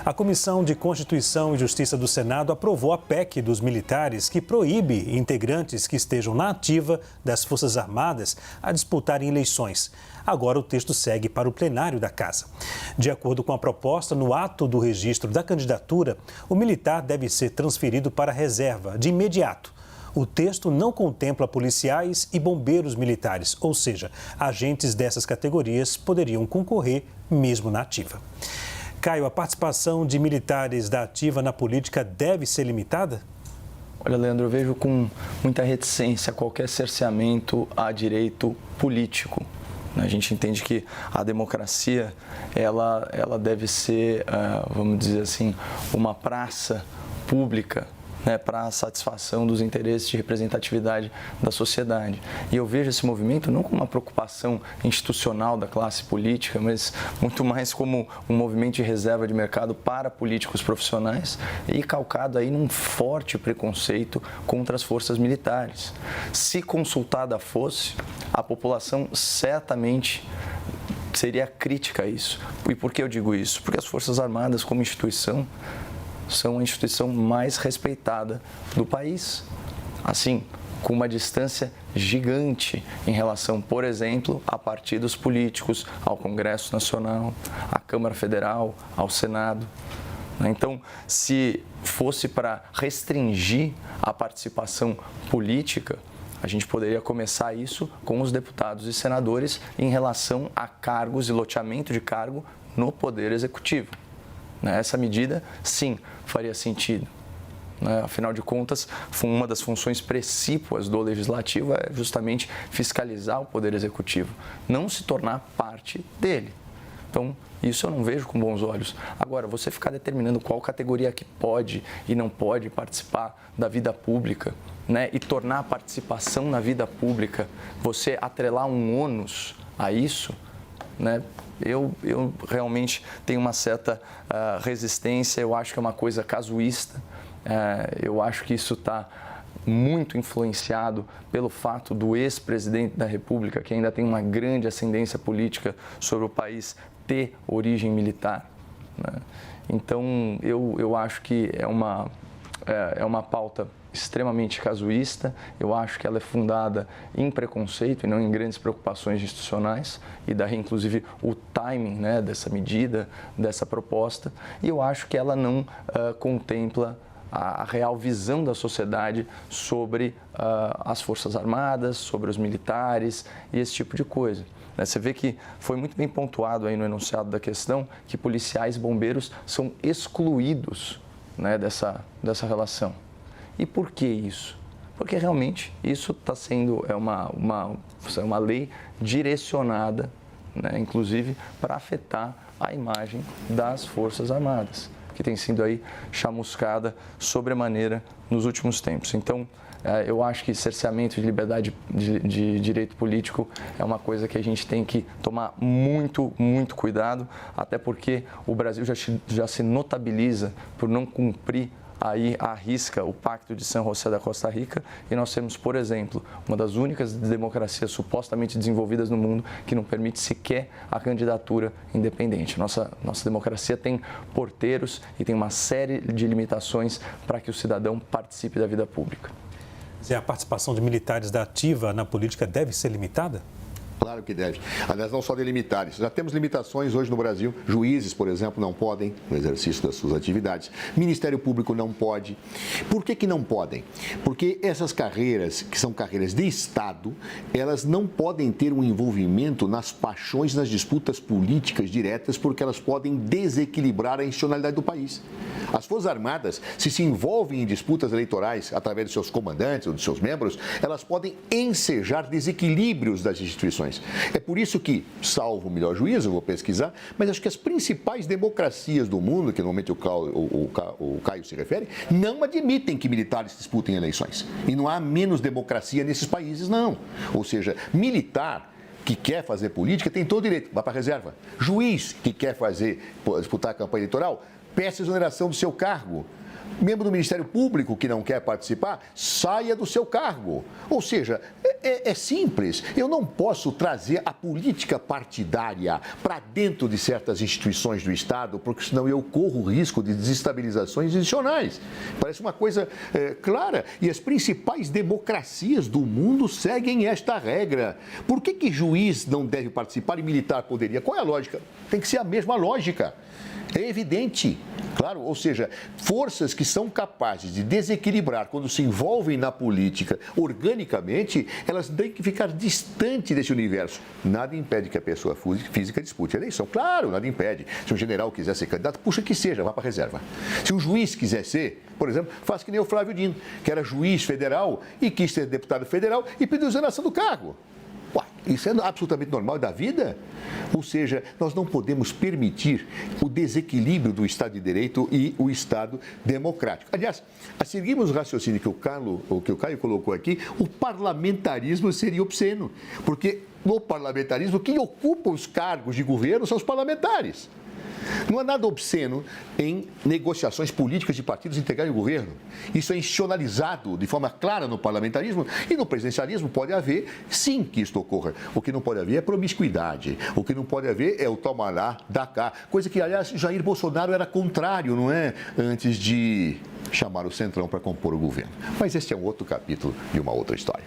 A Comissão de Constituição e Justiça do Senado aprovou a PEC dos militares que proíbe integrantes que estejam na ativa das Forças Armadas a disputarem eleições. Agora o texto segue para o plenário da Casa. De acordo com a proposta, no ato do registro da candidatura, o militar deve ser transferido para a reserva de imediato. O texto não contempla policiais e bombeiros militares, ou seja, agentes dessas categorias poderiam concorrer mesmo na ativa. Caio, a participação de militares da ativa na política deve ser limitada? Olha, Leandro, eu vejo com muita reticência qualquer cerceamento a direito político. A gente entende que a democracia, ela deve ser, vamos dizer assim, uma praça pública, né, para a satisfação dos interesses de representatividade da sociedade. E eu vejo esse movimento não como uma preocupação institucional da classe política, mas muito mais como um movimento de reserva de mercado para políticos profissionais e calcado aí num forte preconceito contra as forças militares. Se consultada fosse, a população certamente seria crítica a isso. E por que eu digo isso? Porque as Forças Armadas, como instituição, são a instituição mais respeitada do país. Assim, com uma distância gigante em relação, por exemplo, a partidos políticos, ao Congresso Nacional, à Câmara Federal, ao Senado. Então, se fosse para restringir a participação política, a gente poderia começar isso com os deputados e senadores em relação a cargos e loteamento de cargo no Poder Executivo. Essa medida, sim, faria sentido. Afinal de contas, uma das funções precípuas do Legislativo é justamente fiscalizar o Poder Executivo, não se tornar parte dele. Então, isso eu não vejo com bons olhos. Agora, você ficar determinando qual categoria que pode e não pode participar da vida pública, né, e tornar a participação na vida pública, você atrelar um ônus a isso, né? Eu realmente tenho uma certa resistência, eu acho que é uma coisa casuísta, eu acho que isso está muito influenciado pelo fato do ex-presidente da República, que ainda tem uma grande ascendência política sobre o país, ter origem militar, né? Então, eu acho que é uma pauta extremamente casuísta, eu acho que ela é fundada em preconceito e não em grandes preocupações institucionais, e daí inclusive o timing, né, dessa medida, dessa proposta, e eu acho que ela não contempla a real visão da sociedade sobre as Forças Armadas, sobre os militares e esse tipo de coisa. Você vê que foi muito bem pontuado aí no enunciado da questão que policiais e bombeiros são excluídos, né, dessa relação. E por que isso? Porque realmente isso está sendo uma lei direcionada, né, inclusive para afetar a imagem das Forças Armadas, que tem sido aí chamuscada sobremaneira nos últimos tempos. Então, eu acho que cerceamento de liberdade de direito político é uma coisa que a gente tem que tomar muito, muito cuidado, até porque o Brasil já se notabiliza por não cumprir aí à risca o Pacto de San José da Costa Rica, e nós temos, por exemplo, uma das únicas democracias supostamente desenvolvidas no mundo que não permite sequer a candidatura independente. Nossa democracia tem porteiros e tem uma série de limitações para que o cidadão participe da vida pública. A participação de militares da ativa na política deve ser limitada? Claro que deve. Aliás, não só de militares. Já temos limitações hoje no Brasil. Juízes, por exemplo, não podem no exercício das suas atividades. Ministério Público não pode. Por que não podem? Porque essas carreiras, que são carreiras de Estado, elas não podem ter um envolvimento nas paixões, nas disputas políticas diretas, porque elas podem desequilibrar a institucionalidade do país. As Forças Armadas, se envolvem em disputas eleitorais através de seus comandantes ou de seus membros, elas podem ensejar desequilíbrios das instituições. É por isso que, salvo o melhor juízo, eu vou pesquisar, mas acho que as principais democracias do mundo, que normalmente o Caio se refere, não admitem que militares disputem eleições. E não há menos democracia nesses países, não. Ou seja, militar que quer fazer política tem todo o direito, vai para a reserva. Juiz que quer disputar a campanha eleitoral, peça exoneração do seu cargo. membro do Ministério Público que não quer participar, saia do seu cargo. Ou seja, é simples. Eu não posso trazer a política partidária para dentro de certas instituições do Estado, porque senão eu corro o risco de desestabilizações institucionais. Parece uma coisa clara. E as principais democracias do mundo seguem esta regra. Por que juiz não deve participar e militar poderia? Qual é a lógica? Tem que ser a mesma lógica. É evidente, claro, ou seja, forças que são capazes de desequilibrar quando se envolvem na política organicamente, elas têm que ficar distante desse universo. Nada impede que a pessoa física dispute a eleição, claro, nada impede. Se um general quiser ser candidato, puxa que seja, vá para a reserva. Se um juiz quiser ser, por exemplo, faça que nem o Flávio Dino, que era juiz federal e quis ser deputado federal e pediu exoneração do cargo. Isso é absolutamente normal da vida? Ou seja, nós não podemos permitir o desequilíbrio do Estado de Direito e o Estado democrático. Aliás, a seguirmos o raciocínio que o Caio colocou aqui, o parlamentarismo seria obsceno, porque no parlamentarismo quem ocupa os cargos de governo são os parlamentares. Não há nada obsceno em negociações políticas de partidos integrarem o governo. Isso é institucionalizado de forma clara no parlamentarismo e no presidencialismo pode haver, sim, que isto ocorra. O que não pode haver é promiscuidade. O que não pode haver é o toma lá, dá cá. Coisa que, aliás, Jair Bolsonaro era contrário, não é? Antes de chamar o Centrão para compor o governo. Mas este é um outro capítulo de uma outra história.